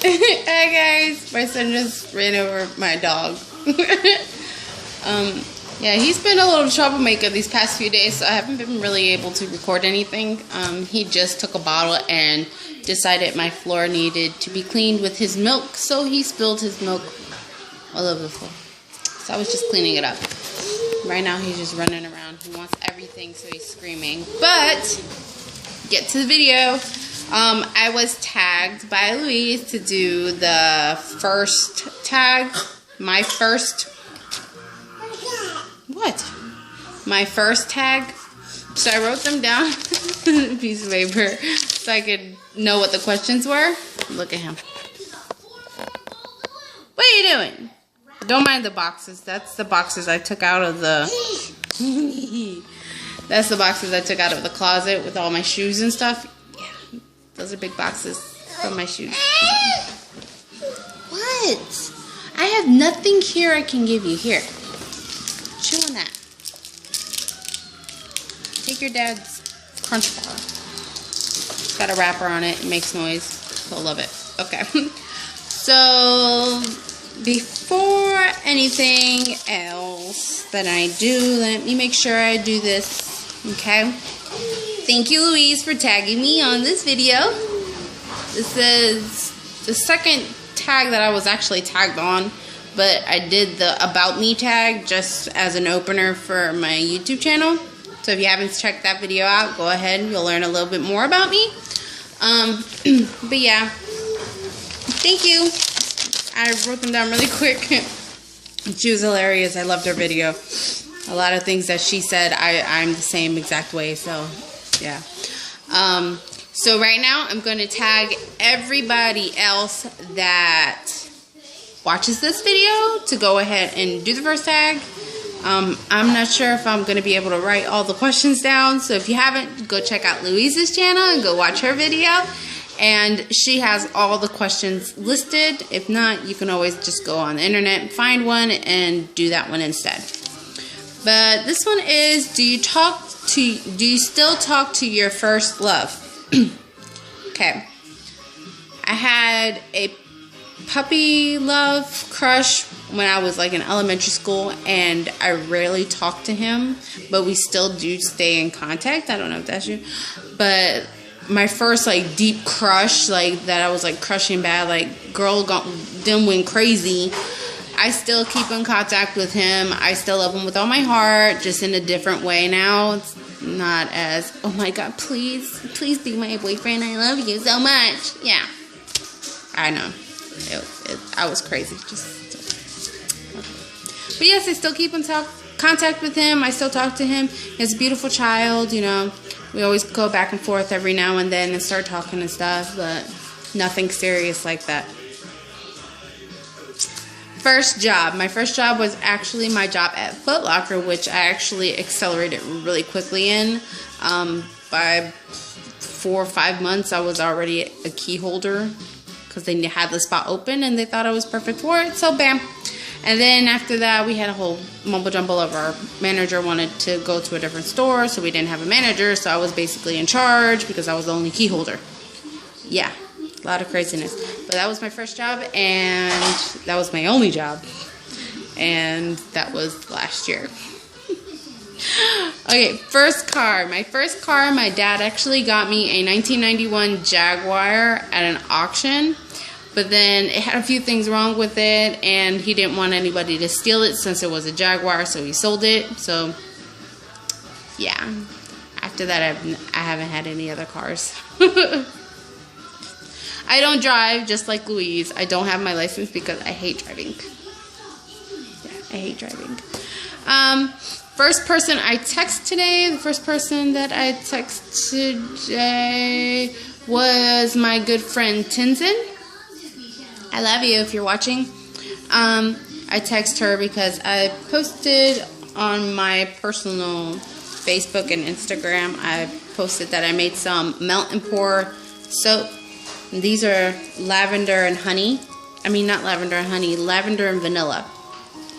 Hey guys, my son just ran over my dog. Yeah, he's been a little troublemaker these past few days, so I haven't been really able to record anything. He just took a bottle and decided my floor needed to be cleaned with his milk, so he spilled his milk all over the floor. So I was just cleaning it up. Right now he's just running around. He wants everything, so he's screaming. But, get to the video. I was tagged by Louise to do the first tag. My first tag. So I wrote them down on a piece of paper so I could know what the questions were. Look at him. What are you doing? Don't mind the boxes. That's the boxes I took out of the... That's the boxes I took out of the closet with all my shoes and stuff. Yeah, those are big boxes from my shoes. What? I have nothing here I can give you. Here. Chew on that. Take your dad's crunch bar. It's got a wrapper on it. It makes noise. He'll love it. Okay. So, before anything else that I do, let me make sure I do this. Okay. Thank you, Louise, for tagging me on this video. This is the second tag that I was actually tagged on, but I did the About Me tag just as an opener for my YouTube channel. So if you haven't checked that video out, go ahead. You'll learn a little bit more about me. But yeah, thank you. I wrote them down really quick. She was hilarious. I loved her video. A lot of things that she said, I'm the same exact way. So yeah. So right now I'm going to tag everybody else that watches this video to go ahead and do the first tag. I'm not sure if I'm going to be able to write all the questions down. So if you haven't, go check out Louise's channel and go watch her video. And she has all the questions listed. If not, you can always just go on the internet, find one, and do that one instead. But this one is, do you still talk to your first love? Okay. I had a puppy love crush when I was like in elementary school, and I rarely talked to him, but we still do stay in contact. I don't know if that's you, but my first like deep crush, like that I was like crushing bad, like girl done went crazy, I still keep in contact with him. I still love him with all my heart, just in a different way now. It's not as, oh my god, please be my boyfriend, I love you so much. Yeah, I know. I was crazy. But yes, I still keep in contact with him. I still talk to him. He's a beautiful child, you know. We always go back and forth every now and then and start talking and stuff, but nothing serious like that. First job. My first job was actually my job at Foot Locker, which I actually accelerated really quickly in. By 4 or 5 months, I was already a key holder because they had the spot open and they thought I was perfect for it. So bam. And then after that, we had a whole mumbo jumbo of our manager wanted to go to a different store, so we didn't have a manager. So I was basically in charge because I was the only key holder. Yeah. A lot of craziness. But that was my first job, and that was my only job. And that was last year. Okay, first car. My first car, my dad actually got me a 1991 Jaguar at an auction. But then it had a few things wrong with it, and he didn't want anybody to steal it since it was a Jaguar, so he sold it. So, yeah. After that, I haven't had any other cars. I don't drive, just like Louise. I don't have my license because I hate driving. Yeah, I hate driving. First person I text today, the first person that I text today was my good friend Tinsin. I love you if you're watching. I text her because I posted on my personal Facebook and Instagram, I posted that I made some melt and pour soap. These are lavender and honey. I mean, not lavender and honey, lavender and vanilla.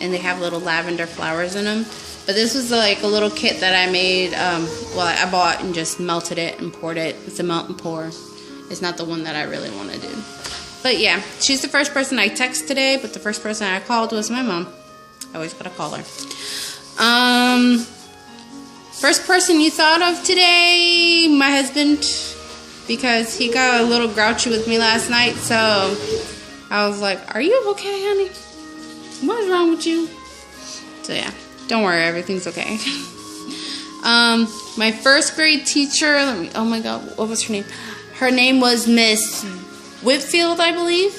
And they have little lavender flowers in them. But this was like a little kit that I made, well, I bought and just melted it and poured it. It's a melt and pour. It's not the one that I really want to do. But yeah, she's the first person I texted today, but the first person I called was my mom. I always gotta call her. First person you thought of today, my husband, because he got a little grouchy with me last night, so I was like, are you okay, honey? What's wrong with you? So yeah, don't worry, everything's okay. My first grade teacher, oh my god, what was her name? Her name was Miss Whitfield, I believe.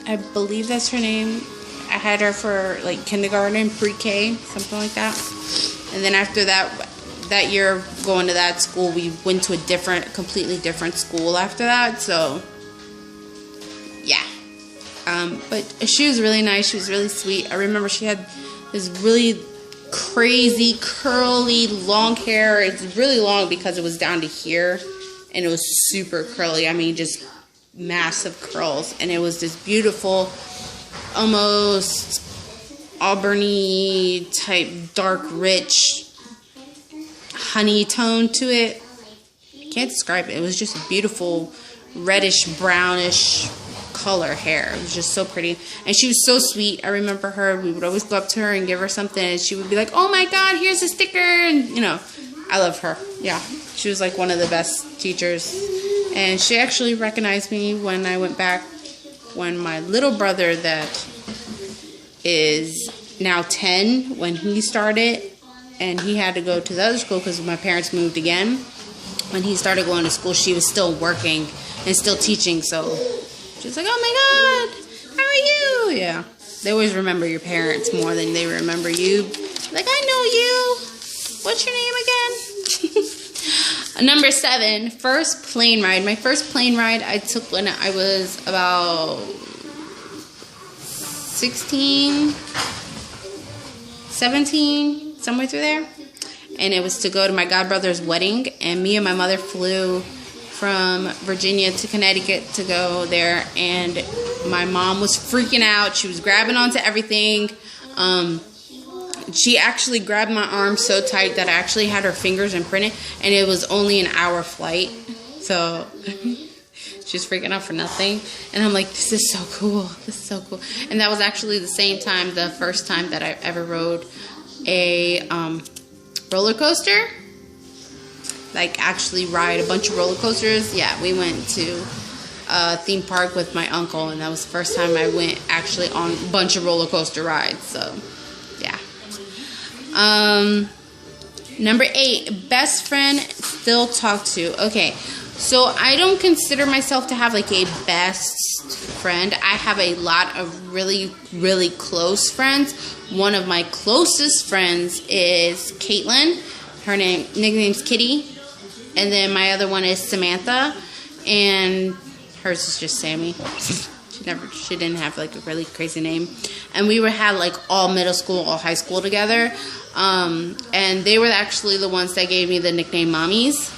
I believe that's her name. I had her for like kindergarten, pre-K, something like that. And then after that year going to that school, we went to a completely different school after that. So yeah. But she was really nice. She was really sweet. I remember she had this really crazy, curly, long hair. It's really long because it was down to here. And it was super curly. I mean, just massive curls. And it was this beautiful, almost auburny type, dark, rich honey tone to it. I can't describe it. It was just a beautiful reddish, brownish color hair. It was just so pretty. And she was so sweet. I remember her. We would always go up to her and give her something. And she would be like, oh my god, here's a sticker. And, you know, I love her. Yeah. She was like one of the best teachers. And she actually recognized me when I went back, when my little brother that is now 10, when he started, and he had to go to the other school because my parents moved again. When he started going to school, she was still working and still teaching, so she was like, oh my god, how are you? Yeah, they always remember your parents more than they remember you. Like, I know you. What's your name again? Number 7, first plane ride. My first plane ride I took when I was about 16, 17, somewhere through there. And it was to go to my godbrother's wedding. And me and my mother flew from Virginia to Connecticut to go there. And my mom was freaking out. She was grabbing onto everything. She actually grabbed my arm so tight that I actually had her fingers imprinted. And it was only an hour flight. So she's freaking out for nothing. And I'm like, this is so cool. This is so cool. And that was actually the same time, the first time that I ever rode a roller coaster. Like, actually ride a bunch of roller coasters. Yeah, we went to a theme park with my uncle. And that was the first time I went actually on a bunch of roller coaster rides. So, yeah. Number 8, best friend still talk to. Okay. So I don't consider myself to have like a best friend. I have a lot of really, really close friends. One of my closest friends is Caitlin. Her nickname's Kitty. And then my other one is Samantha. And hers is just Sammy. She didn't have like a really crazy name. And we had like all middle school, all high school together. And they were actually the ones that gave me the nickname Mommies.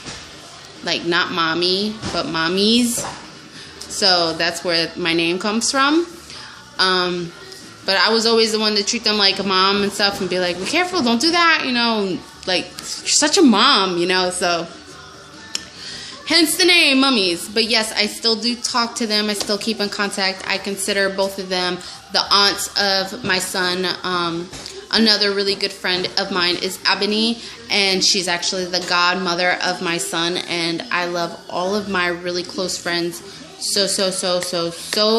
Like, not mommy, but mommies. So that's where my name comes from. But I was always the one to treat them like a mom and stuff and be like, be careful, don't do that, you know. Like, you're such a mom, you know. So, hence the name, Mummies. But yes, I still do talk to them. I still keep in contact. I consider both of them the aunts of my son. Another really good friend of mine is Ebony, and she's actually the godmother of my son, and I love all of my really close friends so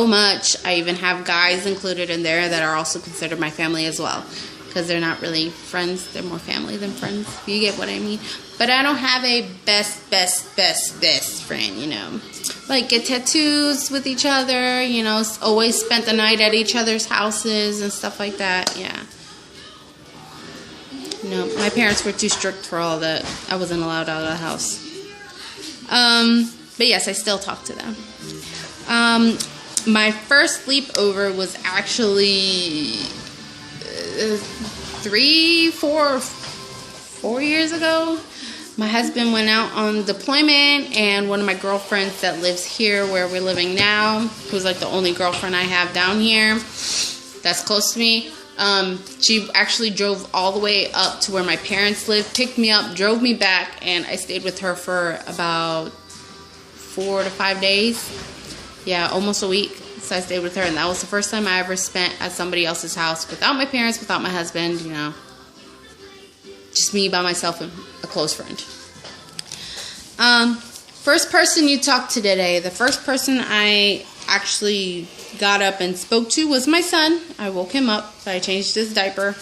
much. I even have guys included in there that are also considered my family as well, because they're not really friends, they're more family than friends, you get what I mean. But I don't have a best friend, you know. Like, get tattoos with each other, you know, always spent the night at each other's houses and stuff like that, yeah. No, my parents were too strict for all that. I wasn't allowed out of the house. But yes, I still talk to them. My first sleepover was actually 4 years ago. My husband went out on deployment, and one of my girlfriends that lives here where we're living now, who's like the only girlfriend I have down here that's close to me, she actually drove all the way up to where my parents live, picked me up, drove me back, and I stayed with her for about 4 to 5 days. Yeah, almost a week. So I stayed with her, and that was the first time I ever spent at somebody else's house without my parents, without my husband, you know. Just me by myself and a close friend. First person you talked to today. The first person I actually got up and spoke to was my son. I woke him up. I changed his diaper.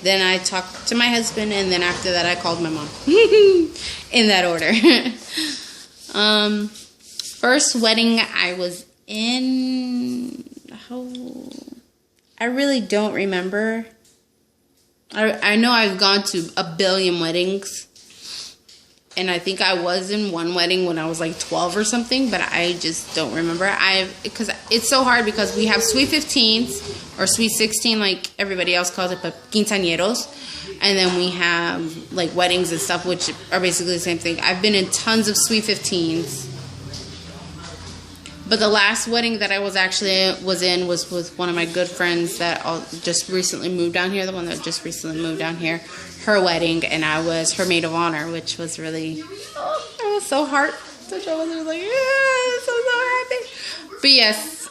Then I talked to my husband, and then after that I called my mom. In that order. First wedding I was in, I really don't remember. I know I've gone to a billion weddings, and I think I was in one wedding when I was like 12 or something, but I just don't remember. Because it's so hard because we have sweet 15s or sweet 16 like everybody else calls it, but quinceañeros, and then we have like weddings and stuff, which are basically the same thing. I've been in tons of sweet 15s. But the last wedding that I was in was with one of my good friends that just recently moved down here. The one that just recently moved down here. Her wedding, and I was her maid of honor, which was really, I was so heart. I was like, yeah, so happy. But yes,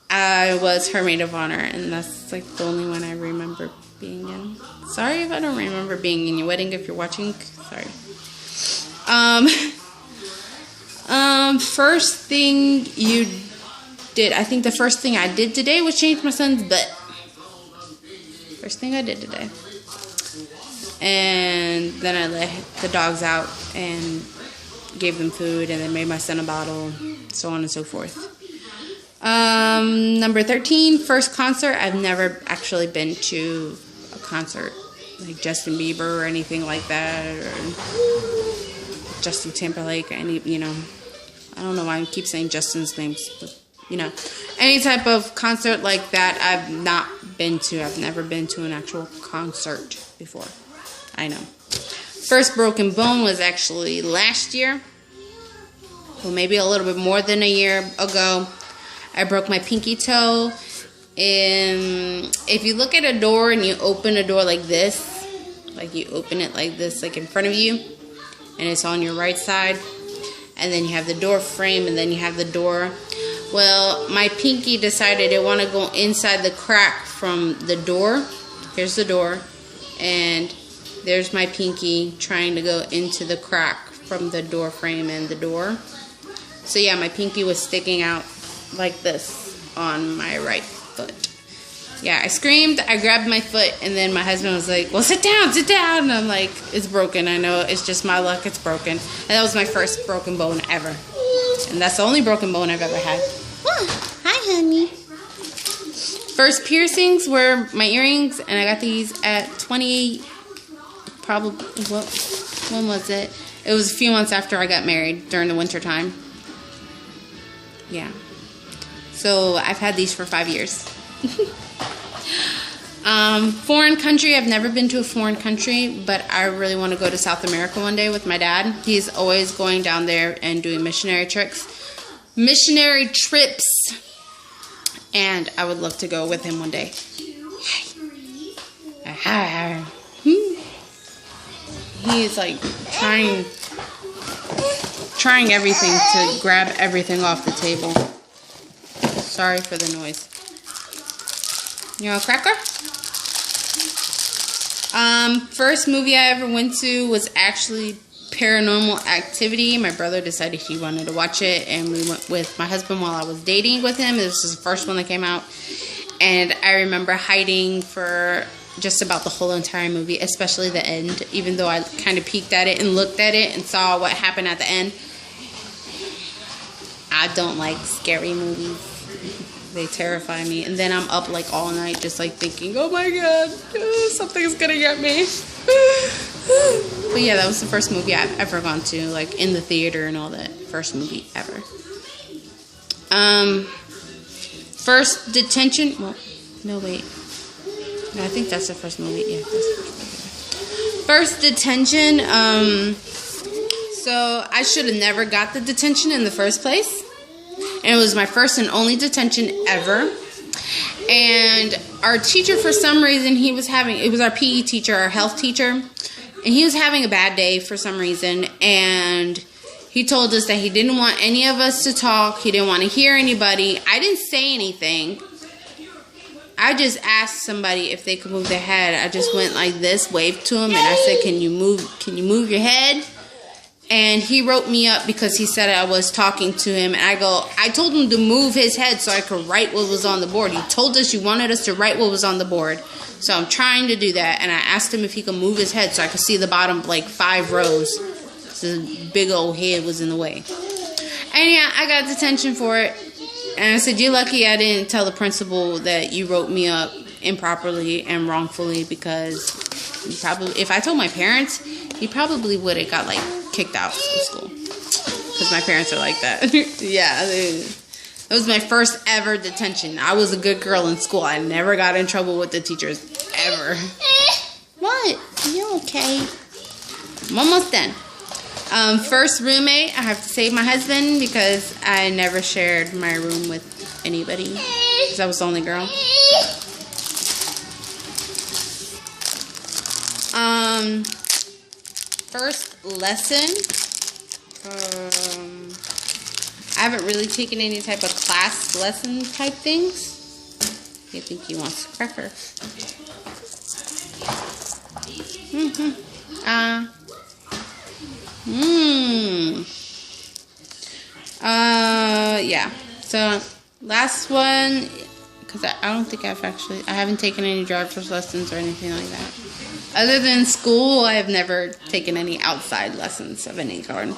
I was her maid of honor, and that's like the only one I remember being in. Sorry if I don't remember being in your wedding. If you're watching, sorry. First thing you did, I think the first thing I did today was change my son's butt. First thing I did today. And then I let the dogs out and gave them food, and then made my son a bottle, so on and so forth. Number 13, first concert. I've never actually been to a concert like Justin Bieber or anything like that, or Justin Timberlake, you know. I don't know why I keep saying Justin's names, but, you know, any type of concert like that I've not been to. I've never been to an actual concert before. I know. First broken bone was actually last year. Well, maybe a little bit more than a year ago. I broke my pinky toe. And if you look at a door and you open a door like this, like you open it like this, like in front of you, and it's on your right side, and then you have the door frame, and then you have the door. Well, my pinky decided it want to go inside the crack from the door. Here's the door, and there's my pinky trying to go into the crack from the door frame and the door. So yeah, my pinky was sticking out like this on my right foot. Yeah, I screamed, I grabbed my foot, and then my husband was like, well, sit down. And I'm like, it's broken. I know, it's just my luck, it's broken. And that was my first broken bone ever. And that's the only broken bone I've ever had. Oh, hi, honey. First piercings were my earrings, and I got these at 28, probably, when was it? It was a few months after I got married, during the winter time. Yeah. So I've had these for 5 years. Foreign country. I've never been to a foreign country, but I really want to go to South America one day with my dad. He's always going down there and doing missionary trips, and I would love to go with him one day. He is like trying everything to grab everything off the table. Sorry for the noise. You want a cracker? First movie I ever went to was actually Paranormal Activity. My brother decided he wanted to watch it, and we went with my husband while I was dating with him. This was the first one that came out, and I remember hiding for just about the whole entire movie, especially the end, even though I kind of peeked at it and looked at it and saw what happened at the end. I don't like scary movies. They terrify me. And then I'm up like all night just like thinking, oh my god, something's gonna get me. But yeah, that was the first movie I've ever gone to, like in the theater and all that. First movie ever. First detention. Well, no, wait. No, I think that's the first movie. Yeah, that's the first movie. First detention. So I should have never got the detention in the first place. And it was my first and only detention ever. And our teacher, for some reason, it was our PE teacher, our health teacher. And he was having a bad day for some reason. And He told us that he didn't want any of us to talk. He didn't want to hear anybody. I didn't say anything. I just asked somebody if they could move their head. I just went like this, waved to him, and I said, "Can you move your head?" And he wrote me up because he said I was talking to him. And I told him to move his head so I could write what was on the board. You told us you wanted us to write what was on the board. So I'm trying to do that. And I asked him if he could move his head so I could see the bottom, like 5 rows. So the big old head was in the way. And yeah, I got detention for it. And I said, "You're lucky I didn't tell the principal that you wrote me up improperly and wrongfully, because if I told my parents, he probably would have got like kicked out of school, because my parents are like that." Yeah, it was my first ever detention. I was a good girl in school. I never got in trouble with the teachers ever. What? You okay? I'm almost done. First roommate, I have to say my husband, because I never shared my room with anybody, because I was the only girl. First lesson, I haven't really taken any type of class lesson type things. I think he wants a cracker. Yeah. So last one, because I don't think I haven't taken any driver's lessons or anything like that. Other than school, I have never taken any outside lessons of any kind.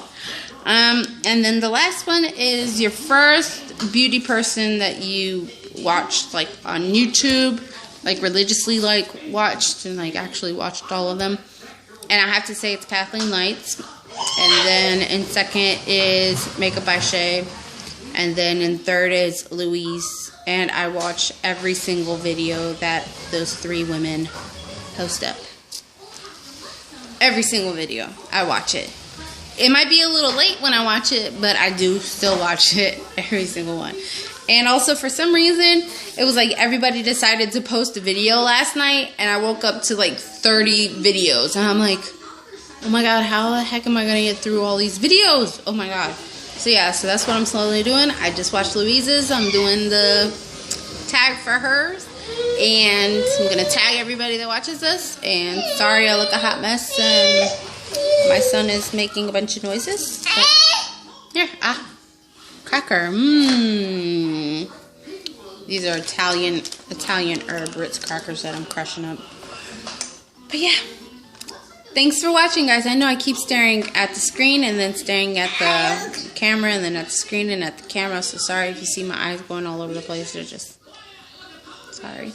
And then the last one is your first beauty person that you watched, like on YouTube, like religiously, like watched and like actually watched all of them. And I have to say it's Kathleen Lights. And then in second is Makeup by Shay. And then in third is Louise. And I watch every single video that those 3 women post up. Every single video. I watch it. It might be a little late when I watch it, but I do still watch it. Every single one. And also for some reason, it was like everybody decided to post a video last night. And I woke up to like 30 videos. And I'm like, oh my god, how the heck am I going to get through all these videos? Oh my god. So yeah, so that's what I'm slowly doing. I just watched Louise's. I'm doing the tag for hers. And I'm going to tag everybody that watches this. And sorry I look a hot mess. And my son is making a bunch of noises. But here, cracker. These are Italian herb Ritz crackers that I'm crushing up. But yeah. Thanks for watching, guys. I know I keep staring at the screen and then staring at the camera and then at the screen and at the camera. So sorry if you see my eyes going all over the place. They're just sorry.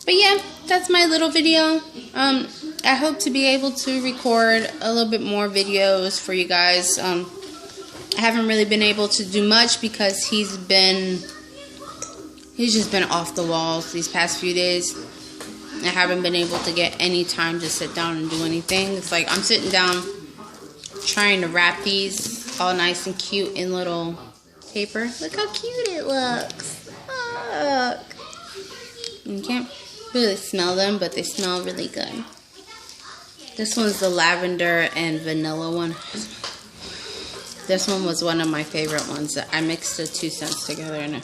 But yeah, that's my little video. I hope to be able to record a little bit more videos for you guys. I haven't really been able to do much because he's just been off the walls these past few days. I haven't been able to get any time to sit down and do anything. It's like I'm sitting down trying to wrap these all nice and cute in little paper. Look how cute it looks. Look. You can't really smell them, but they smell really good. This one's the lavender and vanilla one. This one was one of my favorite ones. I mixed the 2 scents together and it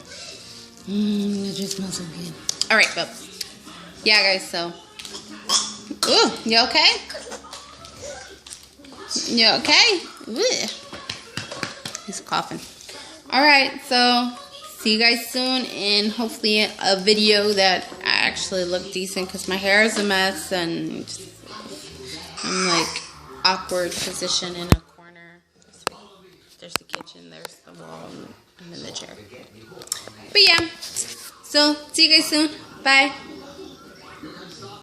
just smells so good. Alright, but yeah, guys, so. Ooh, you okay? You okay? Ooh. He's coughing. Alright, so see you guys soon in hopefully a video that I actually look decent because my hair is a mess and just, I'm like awkward position in a corner. There's the kitchen, there's the wall, and then the chair. But yeah, so see you guys soon. Bye.